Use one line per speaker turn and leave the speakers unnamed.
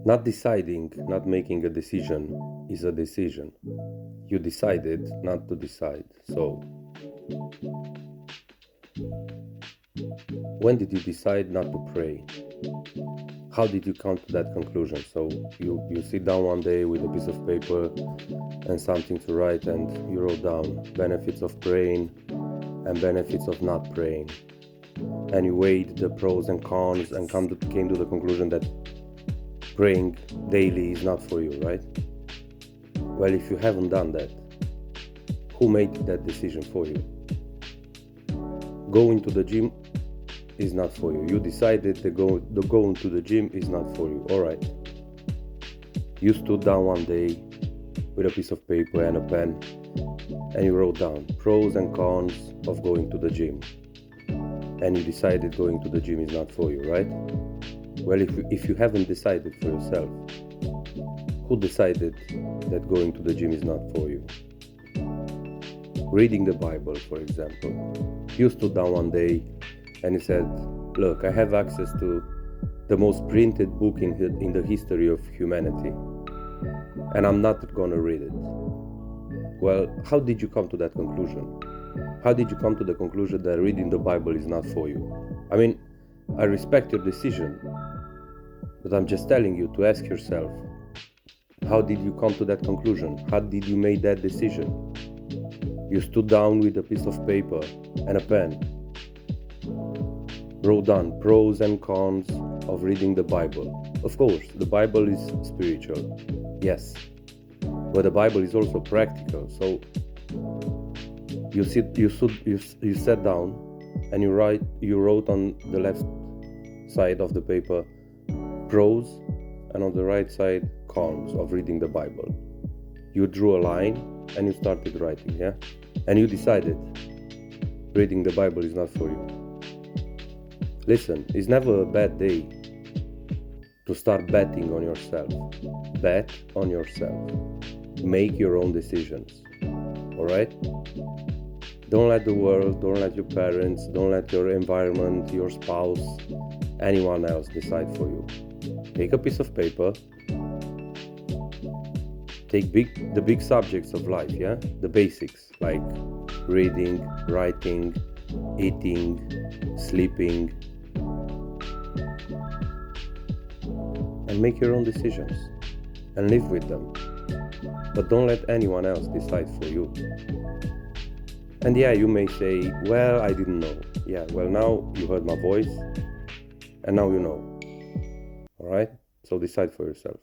Not deciding, not making a decision is a decision. You decided not to decide. So, when did you decide not to pray? How did you come to that conclusion? So, you sit down one day with a piece of paper and something to write, and you wrote down benefits of praying and benefits of not praying. And you weighed the pros and cons and came to the conclusion that praying daily is not for you, right? Well, if you haven't done that, who made that decision for you? Going to the gym is not for you. You decided that going to the gym is not for you. All right. You stood down one day with a piece of paper and a pen, and you wrote down pros and cons of going to the gym. And you decided going to the gym is not for you, right? Well, if you haven't decided for yourself, who decided that going to the gym is not for you? Reading the Bible, for example. You stood down one day and you said, look, I have access to the most printed book in the history of humanity, and I'm not going to read it. Well, how did you come to that conclusion? How did you come to the conclusion that reading the Bible is not for you? I mean, I respect your decision, but I'm just telling you to ask yourself, how did you come to that conclusion? How did you make that decision? You stood down with a piece of paper and a pen, wrote down pros and cons of reading the Bible. Of course, the Bible is spiritual, yes, but the Bible is also practical. So you sat down and you wrote on the left side of the paper pros, and on the right side cons of reading the Bible. You drew a line and you started writing, yeah? And you decided reading the Bible is not for you. Listen, it's never a bad day to start betting on yourself. Bet on yourself. Make your own decisions. Alright? Don't let the world, don't let your parents, don't let your environment, your spouse, anyone else decide for you. Take a piece of paper. Take the big subjects of life, yeah? The basics, like reading, writing, eating, sleeping, and make your own decisions and live with them. But don't let anyone else decide for you. And yeah, you may say, well, I didn't know. Yeah, well, now you heard my voice and now you know. Alright? So decide for yourself.